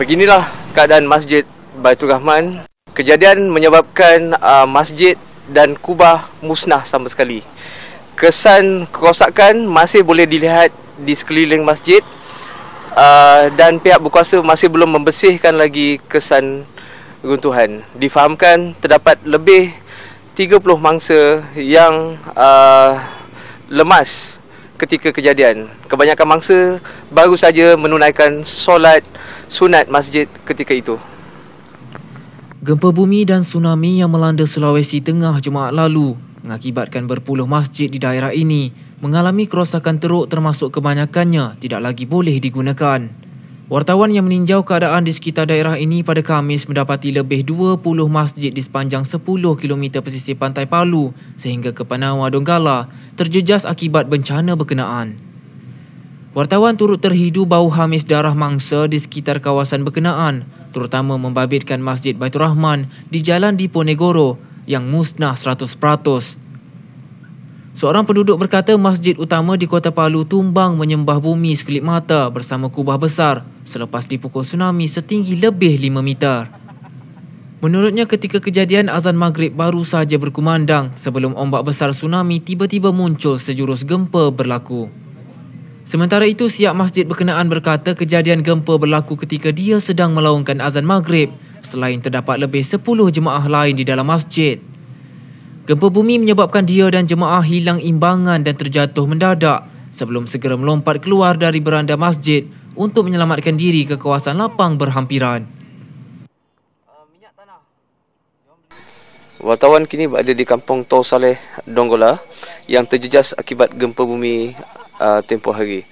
Beginilah keadaan Masjid Baitur Rahman. Kejadian menyebabkan masjid dan kubah musnah sama sekali. Kesan kerosakan masih boleh dilihat di sekeliling masjid dan pihak berkuasa masih belum membersihkan lagi kesan runtuhan. Difahamkan terdapat lebih 30 mangsa yang lemas ketika kejadian. Kebanyakan mangsa baru saja menunaikan solat sunat masjid ketika itu. Gempa bumi dan tsunami yang melanda Sulawesi Tengah Jumaat lalu mengakibatkan berpuluh masjid di daerah ini mengalami kerosakan teruk, termasuk kebanyakannya tidak lagi boleh digunakan. Wartawan yang meninjau keadaan di sekitar daerah ini pada Khamis mendapati lebih 20 masjid di sepanjang 10 km pesisir pantai Palu sehingga ke Panawa Donggala terjejas akibat bencana berkenaan. Wartawan turut terhidu bau hamis darah mangsa di sekitar kawasan berkenaan, terutama membabitkan Masjid Baitur Rahman di Jalan Diponegoro yang musnah 100%. Seorang penduduk berkata masjid utama di Kota Palu tumbang menyembah bumi sekelip mata bersama kubah besar selepas dipukul tsunami setinggi lebih 5 meter. Menurutnya ketika kejadian azan maghrib baru saja berkumandang sebelum ombak besar tsunami tiba-tiba muncul sejurus gempa berlaku. Sementara itu, siap masjid berkenaan berkata kejadian gempa berlaku ketika dia sedang melaungkan azan maghrib selain terdapat lebih 10 jemaah lain di dalam masjid. Gempa bumi menyebabkan dia dan jemaah hilang imbangan dan terjatuh mendadak sebelum segera melompat keluar dari beranda masjid untuk menyelamatkan diri ke kawasan lapang berhampiran. Wartawan kini berada di kampung Tor Saleh, Donggala yang terjejas akibat gempa bumi tempoh hari.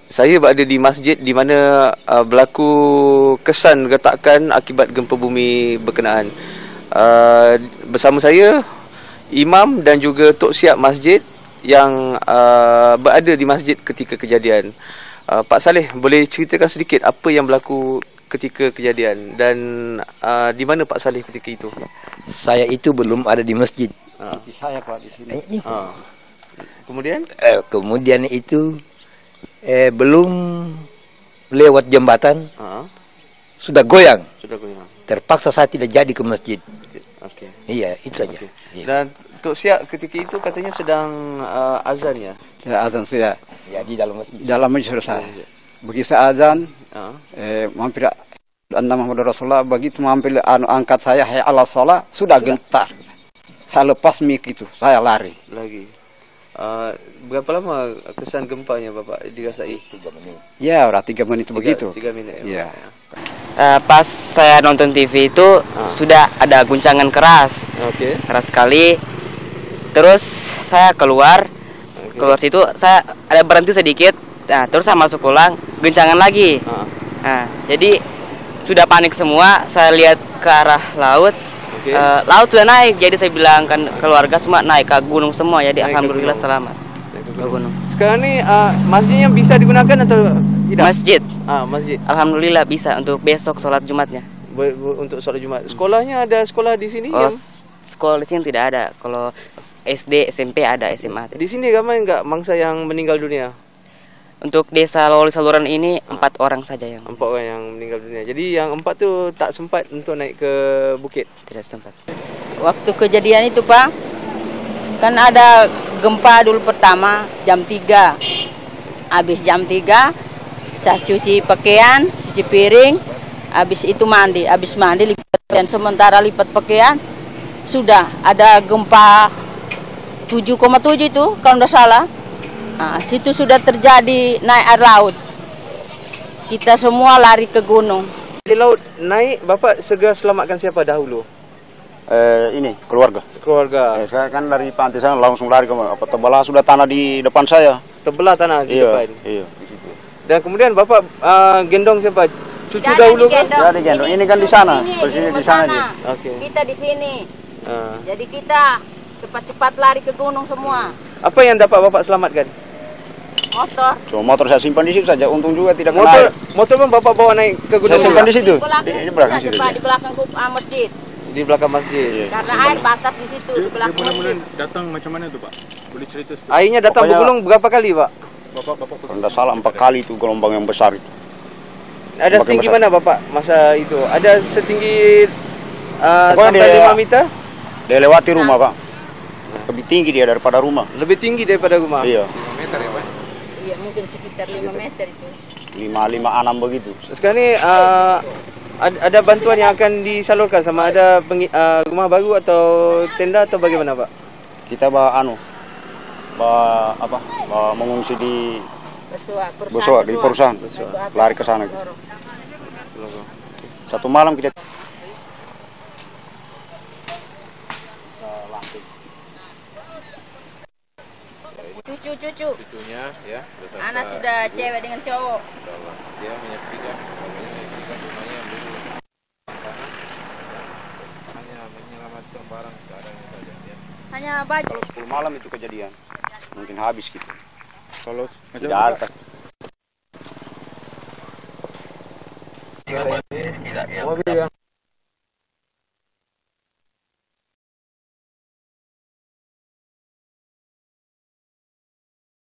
Saya berada di masjid di mana berlaku kesan retakan akibat gempa bumi berkenaan. Bersama saya, imam dan juga tok siap masjid yang berada di masjid ketika kejadian. Pak Saleh, boleh ceritakan sedikit apa yang berlaku ketika kejadian dan di mana Pak Saleh ketika itu? Saya itu belum ada di masjid. Saya Pak di sini. Kemudian itu belum lewat jembatan sudah goyang. Terpaksa saya tidak jadi ke masjid. Okay. Iya, itu saja. Okay. Iya. Dan Tok Siak ketika itu katanya sedang azan ya? Ya, azan sudah. Ya, di dalam masjid. Di dalam masjid sudah. Begitu azan, mampir anna Muhammad Rasulullah, begitu mampir angkat saya, hayya ala shalah, sudah gentar. Saya lepas mic itu, saya lari. Lagi. Berapa lama kesan gempanya Bapak dirasai? 3 menit. Ya, udah 3 menit begitu. 3 menit. Ya. Pas saya nonton TV itu sudah ada guncangan keras. Keras sekali. Terus saya keluar situ, saya ada berhenti sedikit. Nah, terus saya masuk ulang, guncangan lagi. Nah, jadi sudah panik semua. Saya lihat ke arah laut. Laut sudah naik, jadi saya bilang kan keluarga semua naik ke gunung semua. Jadi alhamdulillah selamat ke gunung. Sekarang ini masjidnya bisa digunakan atau tidak? Masjid. Masjid. Alhamdulillah bisa untuk besok sholat Jumatnya. Untuk sholat Jumat. Sekolahnya ada sekolah di sini? Sekolah di sini tidak ada. Kalau SD, SMP ada, SMA. Di sini ramai enggak mangsa yang meninggal dunia? Untuk desa Loli Saluran ini 4 orang saja yang 4 orang yang meninggal dunia. Jadi yang 4 tu tak sempat untuk naik ke bukit? Tidak sempat. Waktu kejadian itu Pak, kan ada gempa dulu pertama jam 3. Habis jam 3 saya cuci pakaian, cuci piring, habis itu mandi. Habis mandi lipat pakaian, sementara lipat pakaian sudah ada gempa 7,7 itu kalau tidak salah. Nah, situ sudah terjadi naik air laut. Kita semua lari ke gunung. Di laut naik, Bapak segera selamatkan siapa dahulu? Ini keluarga. Saya kan dari pantai sana langsung lari ke terbelah sudah tanah di depan saya. Terbelah tanah di depan. Iya, di situ. Dan kemudian Bapak gendong siapa? Cucu dahulu kan? Ya digendong. Ini kan di sana. Posisi di sana dia. Kita di sini. Jadi kita cepat-cepat lari ke gunung semua. Apa yang dapat Bapak selamatkan? Motor. Cuma motor saya simpan di situ saja. Untung juga tidak kena. Motor pun Bapak bawa naik ke gunung? Saya simpan di situ. Di belakang situ. Di belakang masjid. Di belakang masjid. Karena air batas di situ. Di belakang masjid. Datang macam mana itu Pak? Boleh cerita sedikit? Airnya datang bergulung berapa kali Pak? Bapak kalau tidak salah 4 kali itu gelombang yang besar itu. Ada setinggi mana Bapak masa itu? Ada setinggi sampai 5 meter? Dia lewati rumah, Pak. Lebih tinggi dia daripada rumah. Lebih tinggi daripada rumah? Iya. 5 meter ya, Pak? Iya, mungkin sekitar 5 meter itu. 5, 6 begitu. Sekarang ni ada bantuan yang akan disalurkan sama ada rumah baru atau tenda atau bagaimana, Pak? Kita mengungsi di perusahaan. Lari ke sana. Satu malam kita cucunya ya, anak sudah cewek dengan cowok. Dia menyaksikan rumahnya yang dulu hanya menyelamatkan barang seadanya saja ya. Hanya baju. Kalau 10 malam itu kejadian, mungkin habis gitu. Kalau Tidak atas. mobil yang